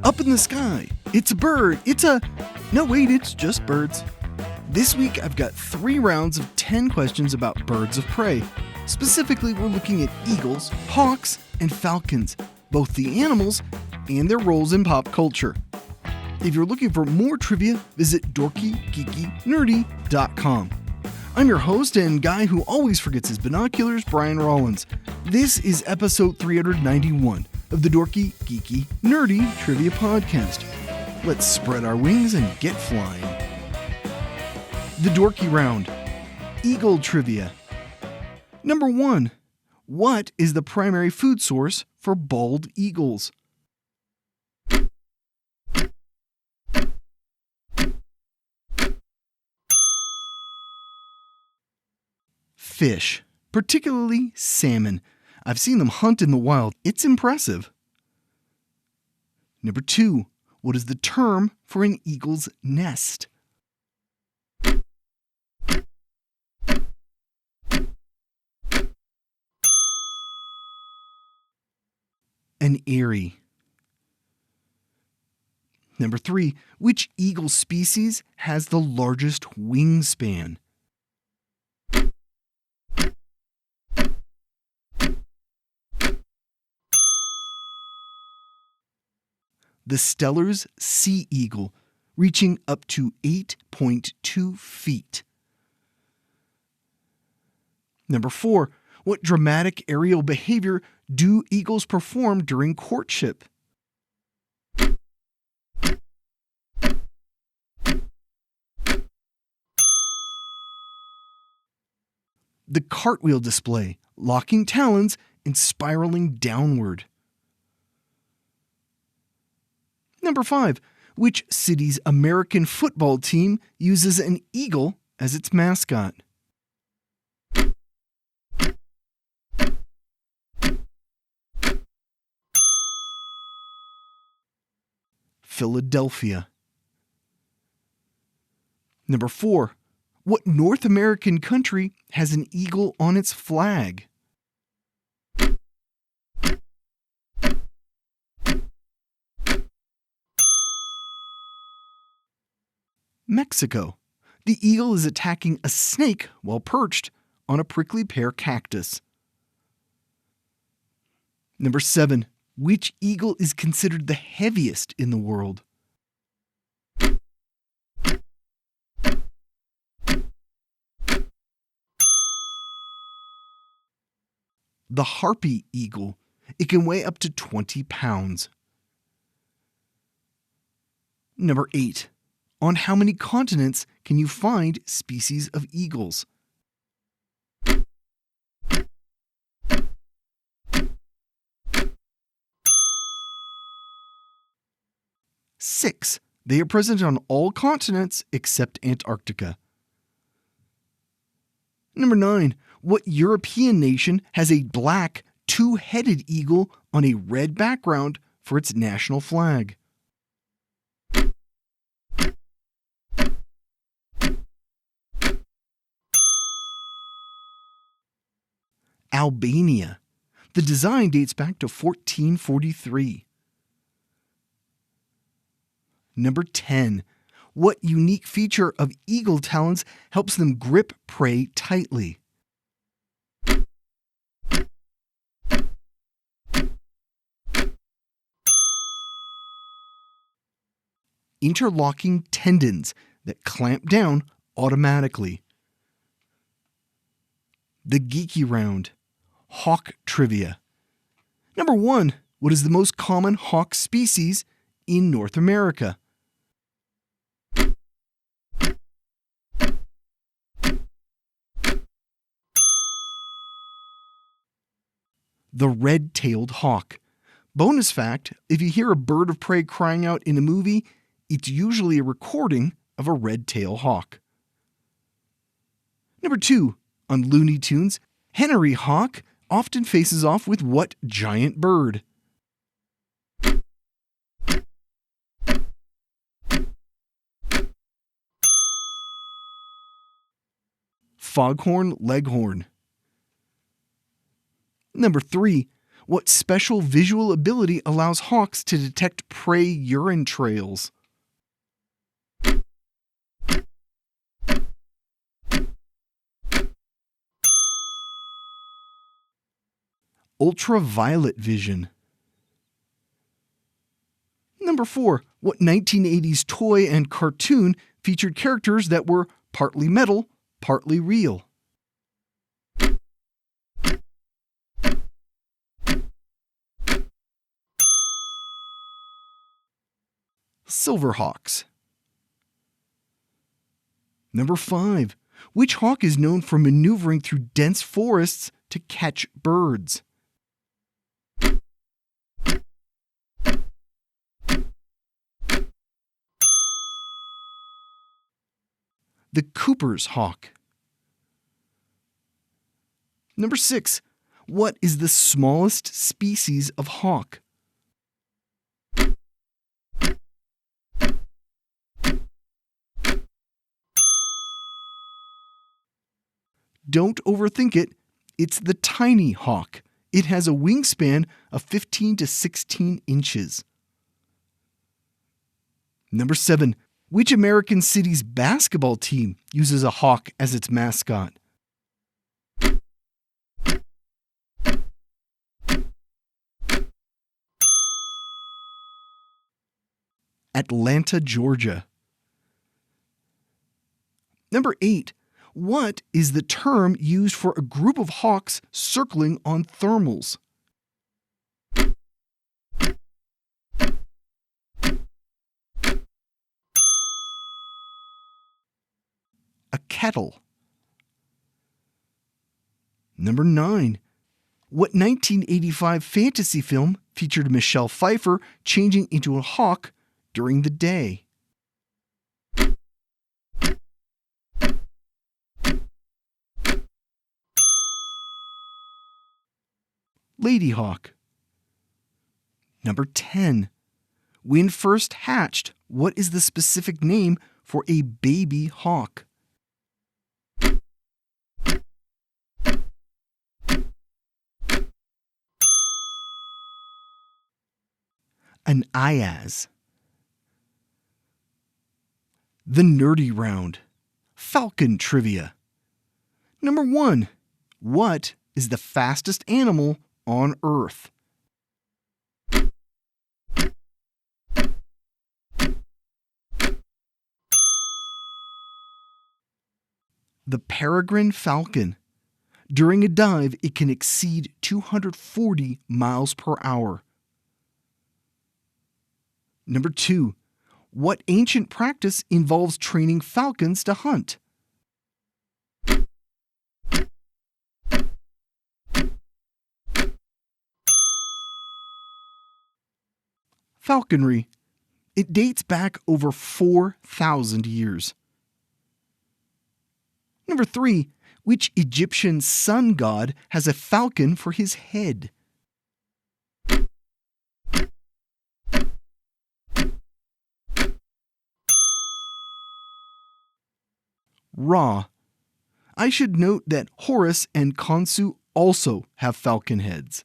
Up in the sky. It's a bird. No, wait, it's just birds. This week, I've got 3 rounds of 10 questions about birds of prey. Specifically, we're looking at eagles, hawks, and falcons, both the animals and their roles in pop culture. If you're looking for more trivia, visit dorky.geeky.nerdy.com. I'm your host and guy who always forgets his binoculars, Brian Rollins. This is episode 391 of the Dorky, Geeky, Nerdy Trivia Podcast. Let's spread our wings and get flying. The Dorky Round. Eagle Trivia. Number 1. What is the primary food source for bald eagles? Fish, particularly salmon. I've seen them hunt in the wild. It's impressive. Number 2. What is the term for an eagle's nest? An eyrie. Number 3. Which eagle species has the largest wingspan? The Steller's sea eagle, reaching up to 8.2 feet. Number 4. What dramatic aerial behavior do eagles perform during courtship? The cartwheel display, locking talons and spiraling downward. Number 5. Which city's American football team uses an eagle as its mascot? Philadelphia. Number 4. What North American country has an eagle on its flag? Mexico. The eagle is attacking a snake while perched on a prickly pear cactus. Number 7. Which eagle is considered the heaviest in the world? The harpy eagle. It can weigh up to 20 pounds. Number 8. On how many continents can you find species of eagles? 6. They are present on all continents except Antarctica. Number 9. What European nation has a black, 2-headed eagle on a red background for its national flag? Albania. The design dates back to 1443. Number 10. What unique feature of eagle talons helps them grip prey tightly? Interlocking tendons that clamp down automatically. The Geeky Round. Hawk Trivia. Number 1. What is the most common hawk species in North America? The red-tailed hawk. Bonus fact, if you hear a bird of prey crying out in a movie, it's usually a recording of a red-tailed hawk. Number 2. On Looney Tunes, Henry Hawk often faces off with what giant bird? Foghorn Leghorn. Number 3. What special visual ability allows hawks to detect prey urine trails? Ultraviolet vision. Number 4. What 1980s toy and cartoon featured characters that were partly metal, partly real? Silverhawks. Number 5. Which hawk is known for maneuvering through dense forests to catch birds? The Cooper's hawk. Number 6. What is the smallest species of hawk? Don't overthink it. It's the tiny hawk. It has a wingspan of 15 to 16 inches. Number 7. Which American city's basketball team uses a hawk as its mascot? Atlanta, Georgia. Number 8. What is the term used for a group of hawks circling on thermals? A kettle. Number 9. What 1985 fantasy film featured Michelle Pfeiffer changing into a hawk during the day? Ladyhawk. Number 10. When first hatched, what is the specific name for a baby hawk? An Ayaz. The nerdy round. Falcon trivia. Number 1. What is the fastest animal on Earth? The peregrine falcon. During a dive, it can exceed 240 miles per hour. Number 2. What ancient practice involves training falcons to hunt? Falconry. It dates back over 4,000 years. Number 3. Which Egyptian sun god has a falcon for his head? Ra. I should note that Horus and Khonsu also have falcon heads.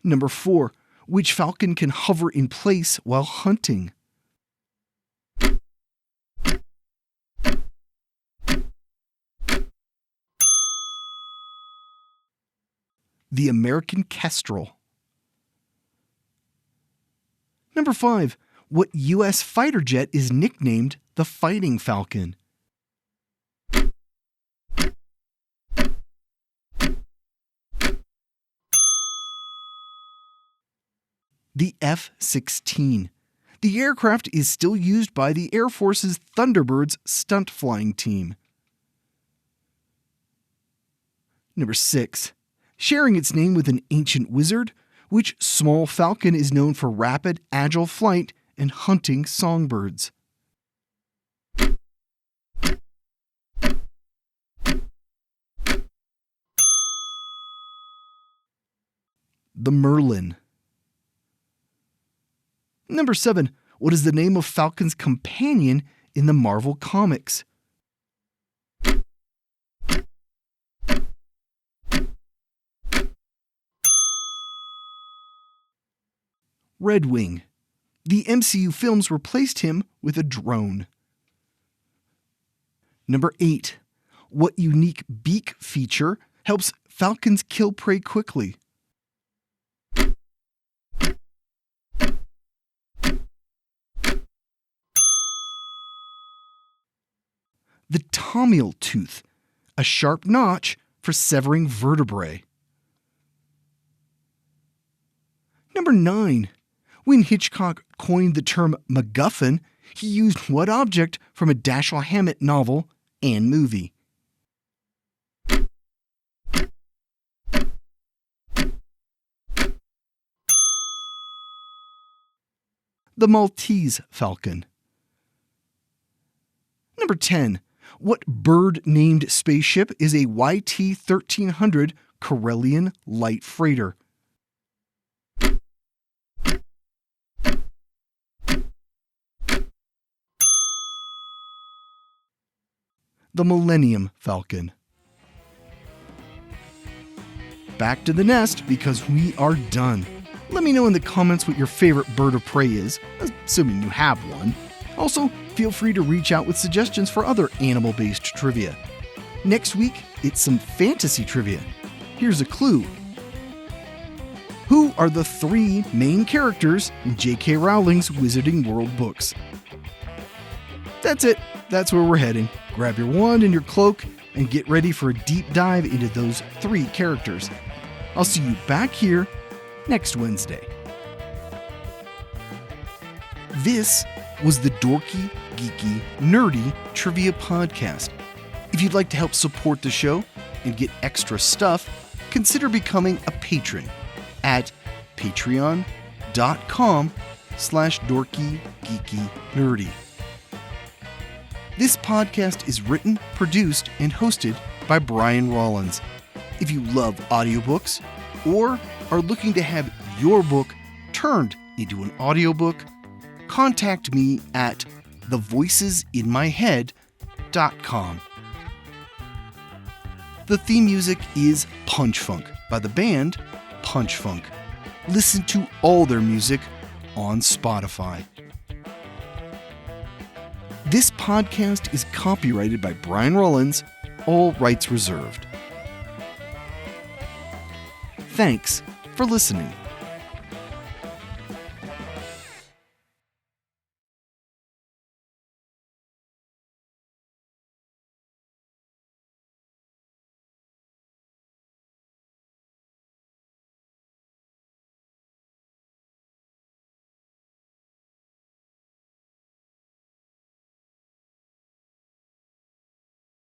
Number 4. Which falcon can hover in place while hunting? The American kestrel. Number 5. What U.S. fighter jet is nicknamed the Fighting Falcon? The F-16. The aircraft is still used by the Air Force's Thunderbirds stunt flying team. Number 6. Sharing its name with an ancient wizard, which small falcon is known for rapid, agile flight and hunting songbirds? The Merlin. Number 7. What is the name of Falcon's companion in the Marvel Comics? Red Wing. The MCU films replaced him with a drone. Number 8. What unique beak feature helps falcons kill prey quickly? The tomial tooth, a sharp notch for severing vertebrae. Number 9. When Hitchcock coined the term MacGuffin, he used what object from a Dashiell Hammett novel and movie? The Maltese falcon. Number 10. What bird-named spaceship is a YT-1300 Karelian light freighter? The Millennium Falcon. Back to the nest because we are done. Let me know in the comments what your favorite bird of prey is, assuming you have one. Also, feel free to reach out with suggestions for other animal-based trivia. Next week, it's some fantasy trivia. Here's a clue. Who are the 3 main characters in J.K. Rowling's Wizarding World books? That's it. That's where we're heading. Grab your wand and your cloak and get ready for a deep dive into those 3 characters. I'll see you back here next Wednesday. This was the Dorky, Geeky, Nerdy Trivia Podcast. If you'd like to help support the show and get extra stuff, consider becoming a patron at patreon.com/dorkygeekynerdy. This podcast is written, produced, and hosted by Brian Rollins. If you love audiobooks or are looking to have your book turned into an audiobook, contact me at thevoicesinmyhead.com. The theme music is Punch Funk by the band Punch Funk. Listen to all their music on Spotify. This podcast is copyrighted by Brian Rollins, all rights reserved. Thanks for listening.